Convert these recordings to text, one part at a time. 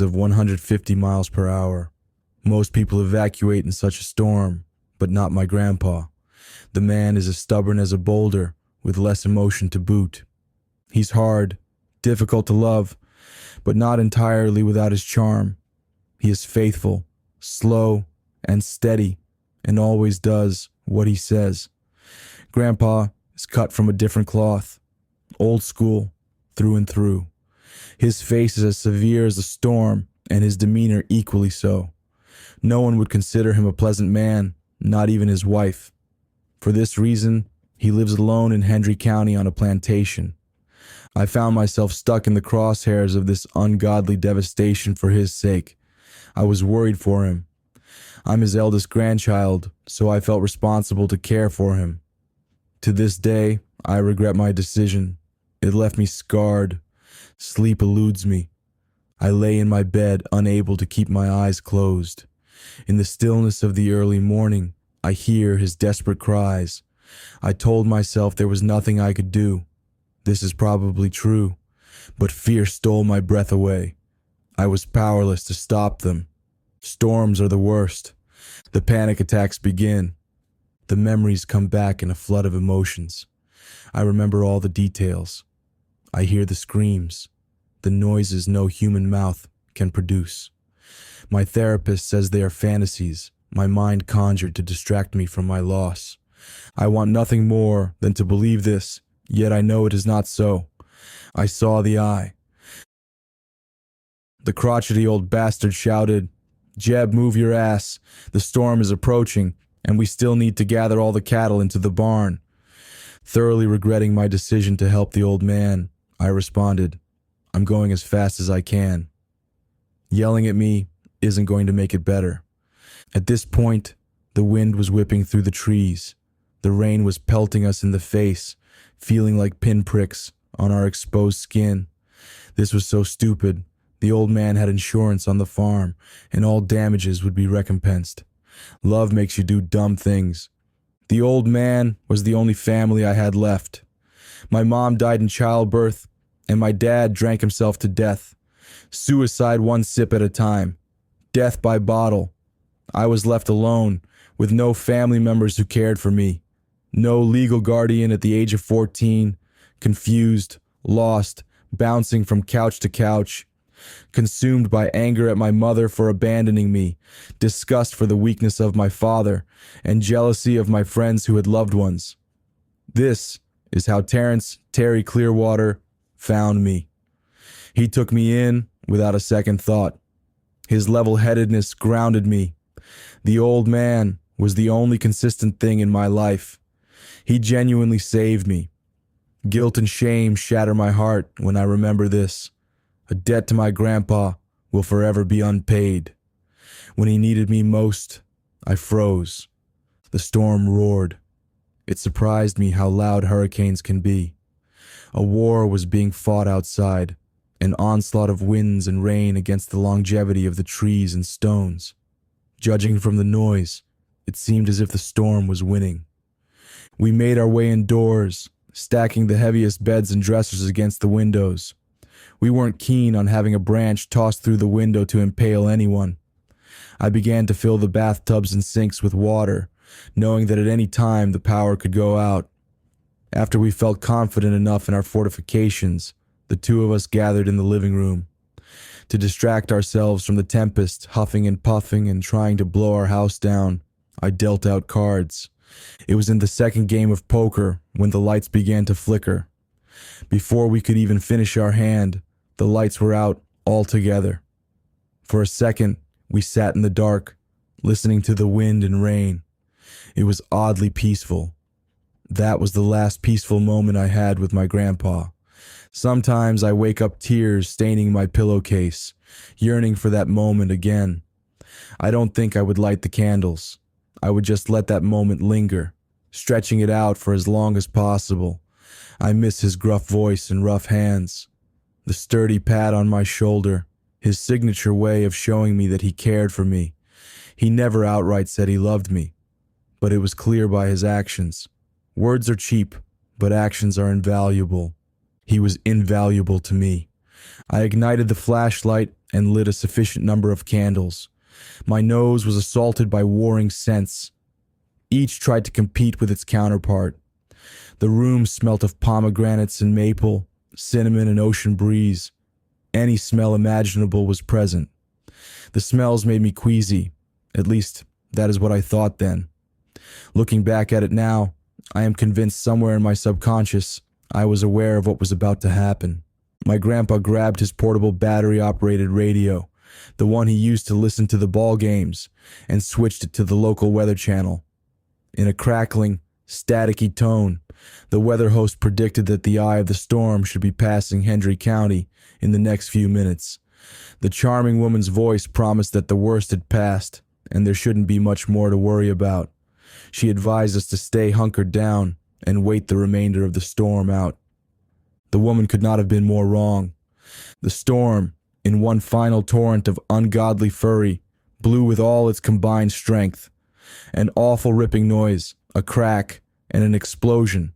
of 150 miles per hour. Most people evacuate in such a storm, but not my grandpa. The man is as stubborn as a boulder, with less emotion to boot. He's hard, difficult to love, but not entirely without his charm. He is faithful, slow, and steady, and always does what he says. Grandpa is cut from a different cloth, old school, through and through. His face is as severe as a storm, and his demeanor equally so. No one would consider him a pleasant man, not even his wife. For this reason, he lives alone in Hendry County on a plantation. I found myself stuck in the crosshairs of this ungodly devastation for his sake. I was worried for him. I'm his eldest grandchild, so I felt responsible to care for him. To this day, I regret my decision. It left me scarred. Sleep eludes me. I lay in my bed, unable to keep my eyes closed. In the stillness of the early morning, I hear his desperate cries. I told myself there was nothing I could do. This is probably true, but fear stole my breath away. I was powerless to stop them. Storms are the worst. The panic attacks begin. The memories come back in a flood of emotions. I remember all the details. I hear the screams, the noises no human mouth can produce. My therapist says they are fantasies my mind conjured to distract me from my loss. I want nothing more than to believe this, yet I know it is not so. I saw the eye. The crotchety old bastard shouted, "Jeb, move your ass. The storm is approaching, and we still need to gather all the cattle into the barn." Thoroughly regretting my decision to help the old man, I responded, "I'm going as fast as I can." Yelling at me isn't going to make it better. At this point, the wind was whipping through the trees. The rain was pelting us in the face, feeling like pinpricks on our exposed skin. This was so stupid. The old man had insurance on the farm, and all damages would be recompensed. Love makes you do dumb things. The old man was the only family I had left. My mom died in childbirth, and my dad drank himself to death. Suicide one sip at a time. Death by bottle. I was left alone, with no family members who cared for me. No legal guardian at the age of 14, confused, lost, bouncing from couch to couch, consumed by anger at my mother for abandoning me, disgust for the weakness of my father, and jealousy of my friends who had loved ones. This is how Terry Clearwater found me. He took me in without a second thought. His level-headedness grounded me. The old man was the only consistent thing in my life. He genuinely saved me. Guilt and shame shatter my heart when I remember this. A debt to my grandpa will forever be unpaid. When he needed me most, I froze. The storm roared. It surprised me how loud hurricanes can be. A war was being fought outside, an onslaught of winds and rain against the longevity of the trees and stones. Judging from the noise, it seemed as if the storm was winning. We made our way indoors, stacking the heaviest beds and dressers against the windows. We weren't keen on having a branch tossed through the window to impale anyone. I began to fill the bathtubs and sinks with water, knowing that at any time the power could go out. After we felt confident enough in our fortifications, the two of us gathered in the living room. To distract ourselves from the tempest, huffing and puffing and trying to blow our house down, I dealt out cards. It was in the second game of poker when the lights began to flicker. Before we could even finish our hand, the lights were out altogether. For a second, we sat in the dark, listening to the wind and rain. It was oddly peaceful. That was the last peaceful moment I had with my grandpa. Sometimes I wake up tears staining my pillowcase, yearning for that moment again. I don't think I would light the candles. I would just let that moment linger, stretching it out for as long as possible. I miss his gruff voice and rough hands, the sturdy pat on my shoulder, his signature way of showing me that he cared for me. He never outright said he loved me, but it was clear by his actions. Words are cheap, but actions are invaluable. He was invaluable to me. I ignited the flashlight and lit a sufficient number of candles. My nose was assaulted by warring scents. Each tried to compete with its counterpart. The room smelt of pomegranates and maple, cinnamon and ocean breeze. Any smell imaginable was present. The smells made me queasy. At least, that is what I thought then. Looking back at it now, I am convinced somewhere in my subconscious I was aware of what was about to happen. My grandpa grabbed his portable battery-operated radio, the one he used to listen to the ball games, and switched it to the local weather channel. In a crackling, staticky tone, the weather host predicted that the eye of the storm should be passing Hendry County in the next few minutes. The charming woman's voice promised that the worst had passed, and there shouldn't be much more to worry about. She advised us to stay hunkered down and wait the remainder of the storm out. The woman could not have been more wrong. The storm, in one final torrent of ungodly fury, blew with all its combined strength. An awful ripping noise, a crack, and an explosion.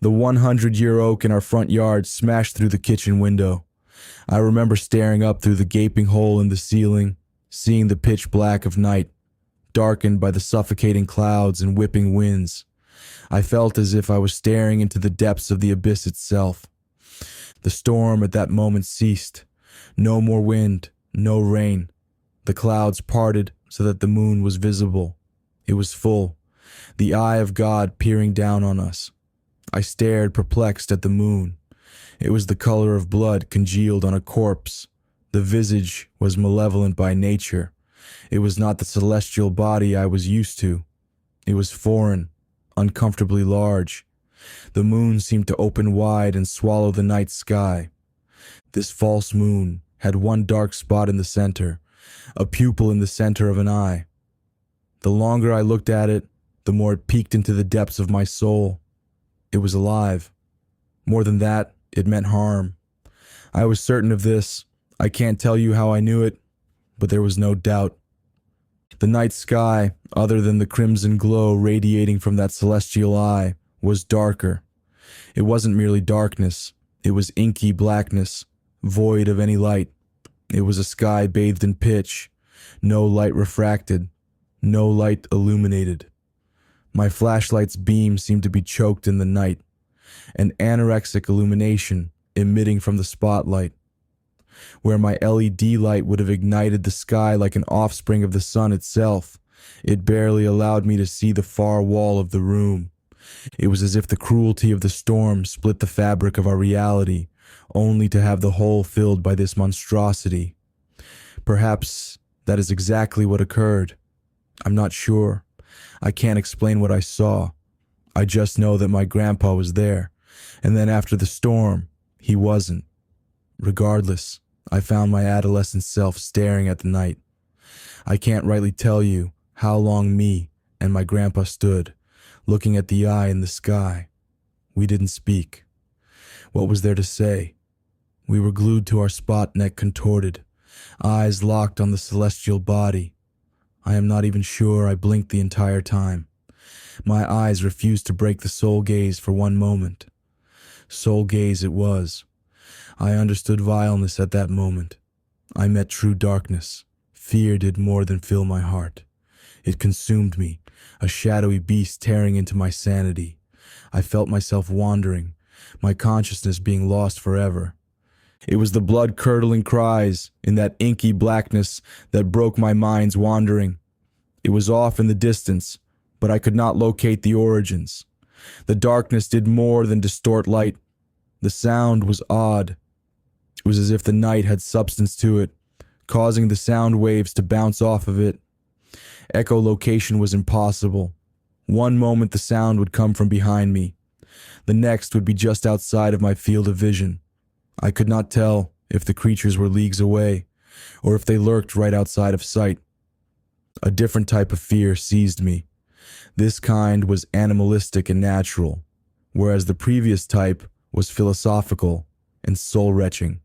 The 100-year oak in our front yard smashed through the kitchen window. I remember staring up through the gaping hole in the ceiling, seeing the pitch black of night, darkened by the suffocating clouds and whipping winds. I felt as if I was staring into the depths of the abyss itself. The storm at that moment ceased. No more wind, no rain. The clouds parted so that the moon was visible. It was full, the eye of God peering down on us. I stared perplexed at the moon. It was the color of blood congealed on a corpse. The visage was malevolent by nature. It was not the celestial body I was used to. It was foreign, uncomfortably large. The moon seemed to open wide and swallow the night sky. This false moon had one dark spot in the center, a pupil in the center of an eye. The longer I looked at it, the more it peeked into the depths of my soul. It was alive. More than that, it meant harm. I was certain of this. I can't tell you how I knew it, but there was no doubt. The night sky, other than the crimson glow radiating from that celestial eye, was darker. It wasn't merely darkness. It was inky blackness, void of any light. It was a sky bathed in pitch, no light refracted, no light illuminated. My flashlight's beam seemed to be choked in the night, an anorexic illumination emitting from the spotlight. Where my LED light would have ignited the sky like an offspring of the sun itself, it barely allowed me to see the far wall of the room. It was as if the cruelty of the storm split the fabric of our reality, only to have the hole filled by this monstrosity. Perhaps that is exactly what occurred. I'm not sure. I can't explain what I saw. I just know that my grandpa was there, and then after the storm, he wasn't. Regardless, I found my adolescent self staring at the night. I can't rightly tell you how long me and my grandpa stood, looking at the eye in the sky. We didn't speak. What was there to say? We were glued to our spot, neck contorted, eyes locked on the celestial body. I am not even sure I blinked the entire time. My eyes refused to break the soul gaze for one moment. Soul gaze it was. I understood vileness at that moment. I met true darkness. Fear did more than fill my heart. It consumed me, a shadowy beast tearing into my sanity. I felt myself wandering, my consciousness being lost forever. It was the blood-curdling cries in that inky blackness that broke my mind's wandering. It was off in the distance, but I could not locate the origins. The darkness did more than distort light. The sound was odd. It was as if the night had substance to it, causing the sound waves to bounce off of it. Echolocation was impossible. One moment the sound would come from behind me. The next would be just outside of my field of vision. I could not tell if the creatures were leagues away, or if they lurked right outside of sight. A different type of fear seized me. This kind was animalistic and natural, whereas the previous type was philosophical and soul-wrenching.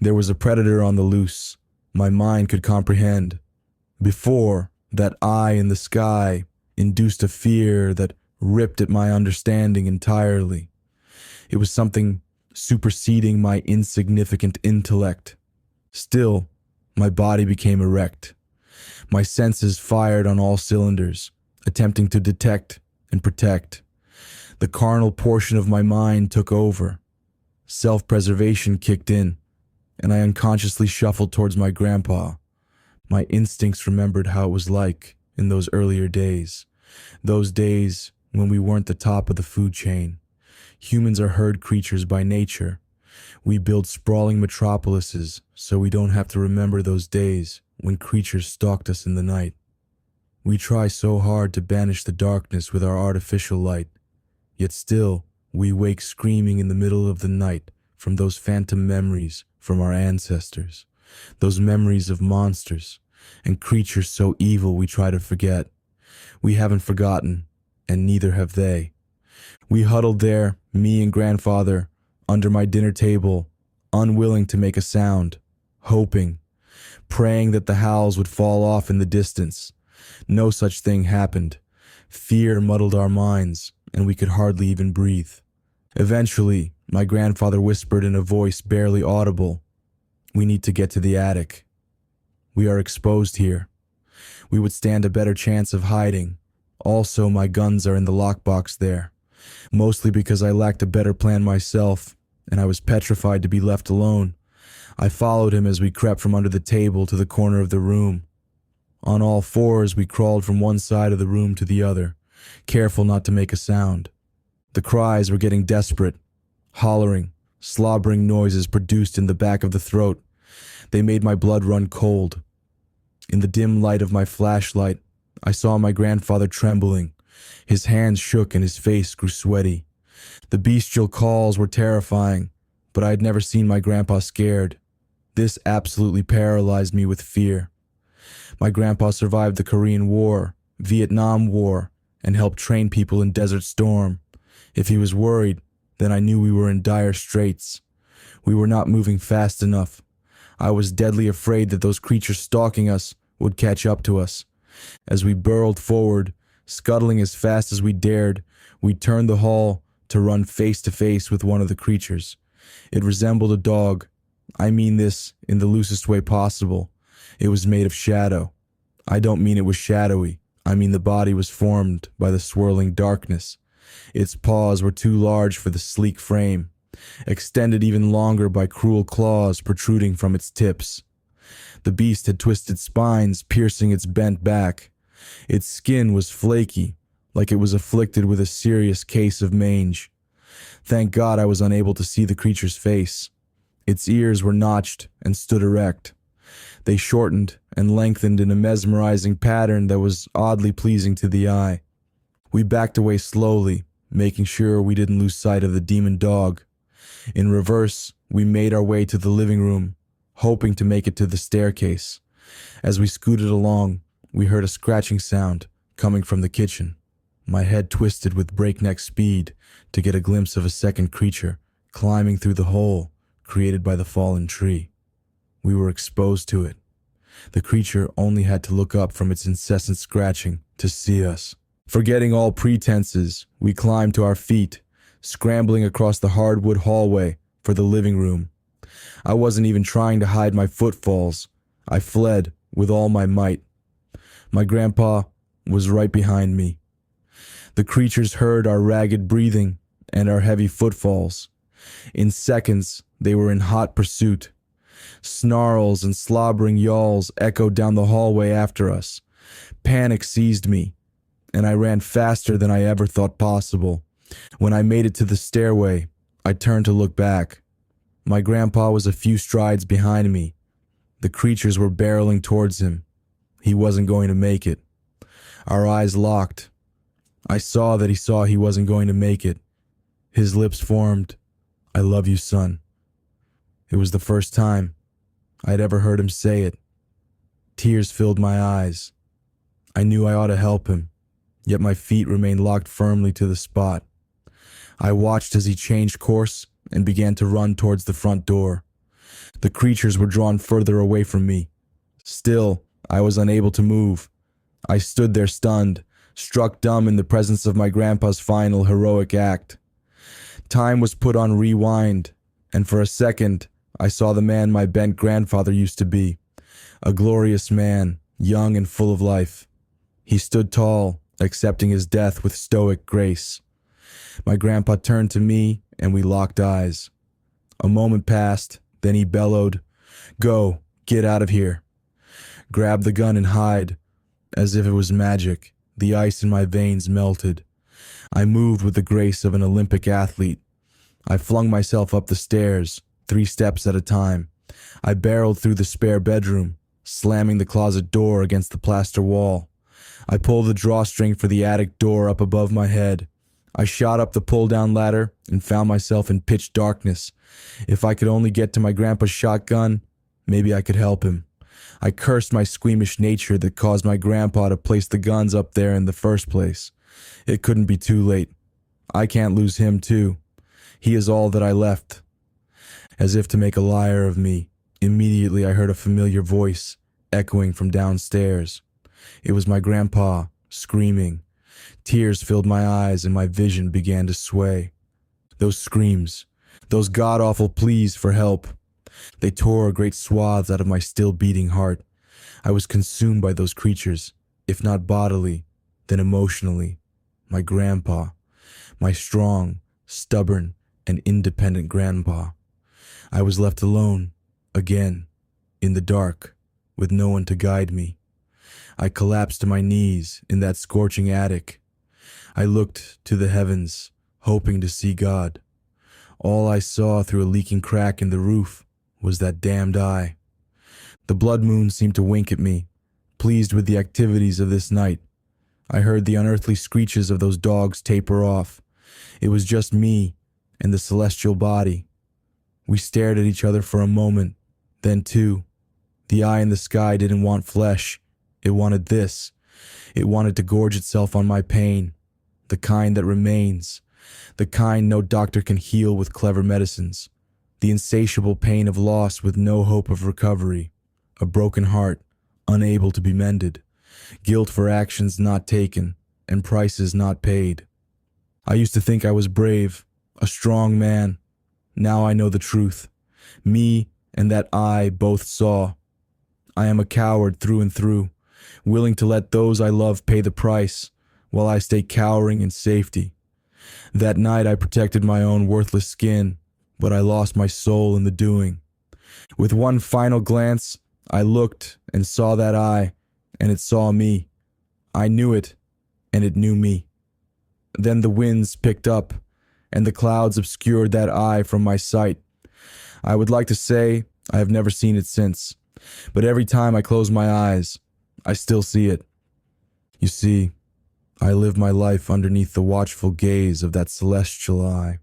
There was a predator on the loose, my mind could comprehend. Before, that eye in the sky induced a fear that ripped at my understanding entirely. It was something superseding my insignificant intellect. Still, My body became erect. My senses fired on all cylinders, attempting to detect and protect. The carnal portion of my mind took over. Self-preservation kicked in, and I unconsciously shuffled towards my grandpa. My instincts remembered how it was like in those earlier days. Those days when we weren't the top of the food chain. Humans are herd creatures by nature. We build sprawling metropolises so we don't have to remember those days when creatures stalked us in the night. We try so hard to banish the darkness with our artificial light, yet still we wake screaming in the middle of the night from those phantom memories from our ancestors, those memories of monsters and creatures so evil we try to forget. We haven't forgotten, and neither have they. We huddled there, me and grandfather, under my dinner table, unwilling to make a sound, hoping, praying that the howls would fall off in the distance. No such thing happened. Fear muddled our minds, and we could hardly even breathe. Eventually, my grandfather whispered in a voice barely audible, "We need to get to the attic. We are exposed here. We would stand a better chance of hiding. Also, my guns are in the lockbox there." Mostly because I lacked a better plan myself, and I was petrified to be left alone. I followed him as we crept from under the table to the corner of the room. On all fours, we crawled from one side of the room to the other, careful not to make a sound. The cries were getting desperate. Hollering, slobbering noises produced in the back of the throat. They made my blood run cold. In the dim light of my flashlight, I saw my grandfather trembling. His hands shook and his face grew sweaty. The bestial calls were terrifying, but I had never seen my grandpa scared. This absolutely paralyzed me with fear. My grandpa survived the Korean War, Vietnam War, and helped train people in Desert Storm. If he was worried, then I knew we were in dire straits. We were not moving fast enough. I was deadly afraid that those creatures stalking us would catch up to us. As we burrowed forward, scuttling as fast as we dared, we turned the hall to run face to face with one of the creatures. It resembled a dog. I mean this in the loosest way possible. It was made of shadow. I don't mean it was shadowy. I mean the body was formed by the swirling darkness. Its paws were too large for the sleek frame, extended even longer by cruel claws protruding from its tips. The beast had twisted spines piercing its bent back. Its skin was flaky, like it was afflicted with a serious case of mange. Thank God I was unable to see the creature's face. Its ears were notched and stood erect. They shortened and lengthened in a mesmerizing pattern that was oddly pleasing to the eye. We backed away slowly, making sure we didn't lose sight of the demon dog. In reverse, we made our way to the living room, hoping to make it to the staircase. As we scooted along, we heard a scratching sound coming from the kitchen. My head twisted with breakneck speed to get a glimpse of a second creature climbing through the hole created by the fallen tree. We were exposed to it. The creature only had to look up from its incessant scratching to see us. Forgetting all pretenses, we climbed to our feet, scrambling across the hardwood hallway for the living room. I wasn't even trying to hide my footfalls. I fled with all my might. My grandpa was right behind me. The creatures heard our ragged breathing and our heavy footfalls. In seconds, they were in hot pursuit. Snarls and slobbering yawls echoed down the hallway after us. Panic seized me, and I ran faster than I ever thought possible. When I made it to the stairway, I turned to look back. My grandpa was a few strides behind me. The creatures were barreling towards him. He wasn't going to make it. Our eyes locked. I saw that he saw he wasn't going to make it. His lips formed, "I love you, son." It was the first time I'd ever heard him say it. Tears filled my eyes. I knew I ought to help him, yet my feet remained locked firmly to the spot. I watched as he changed course and began to run towards the front door. The creatures were drawn further away from me. Still, I was unable to move. I stood there stunned, struck dumb in the presence of my grandpa's final heroic act. Time was put on rewind, and for a second, I saw the man my bent grandfather used to be. A glorious man, young and full of life. He stood tall, accepting his death with stoic grace. My grandpa turned to me, and we locked eyes. A moment passed, then he bellowed, "Go, get out of here." Grab the gun and hide. As if it was magic, the ice in my veins melted. I moved with the grace of an Olympic athlete. I flung myself up the stairs, 3 steps at a time. I barreled through the spare bedroom, slamming the closet door against the plaster wall. I pulled the drawstring for the attic door up above my head. I shot up the pull-down ladder and found myself in pitch darkness. If I could only get to my grandpa's shotgun, maybe I could help him. I cursed my squeamish nature that caused my grandpa to place the guns up there in the first place. It couldn't be too late. I can't lose him too. He is all that I left. As if to make a liar of me, immediately I heard a familiar voice echoing from downstairs. It was my grandpa, screaming. Tears filled my eyes and my vision began to sway. Those screams, those god-awful pleas for help, they tore great swaths out of my still beating heart. I was consumed by those creatures, if not bodily, then emotionally. My grandpa, my strong, stubborn, and independent grandpa. I was left alone, again, in the dark, with no one to guide me. I collapsed to my knees in that scorching attic. I looked to the heavens, hoping to see God. All I saw through a leaking crack in the roof was that damned eye. The blood moon seemed to wink at me, pleased with the activities of this night. I heard the unearthly screeches of those dogs taper off. It was just me and the celestial body. We stared at each other for a moment, then two. The eye in the sky didn't want flesh. It wanted this. It wanted to gorge itself on my pain, the kind that remains, the kind no doctor can heal with clever medicines, the insatiable pain of loss with no hope of recovery, a broken heart, unable to be mended, guilt for actions not taken, and prices not paid. I used to think I was brave, a strong man. Now I know the truth. Me and that eye both saw. I am a coward through and through, willing to let those I love pay the price, while I stay cowering in safety. That night I protected my own worthless skin, but I lost my soul in the doing. With one final glance, I looked and saw that eye, and it saw me. I knew it, and it knew me. Then the winds picked up, and the clouds obscured that eye from my sight. I would like to say I have never seen it since, but every time I close my eyes, I still see it. You see, I live my life underneath the watchful gaze of that celestial eye.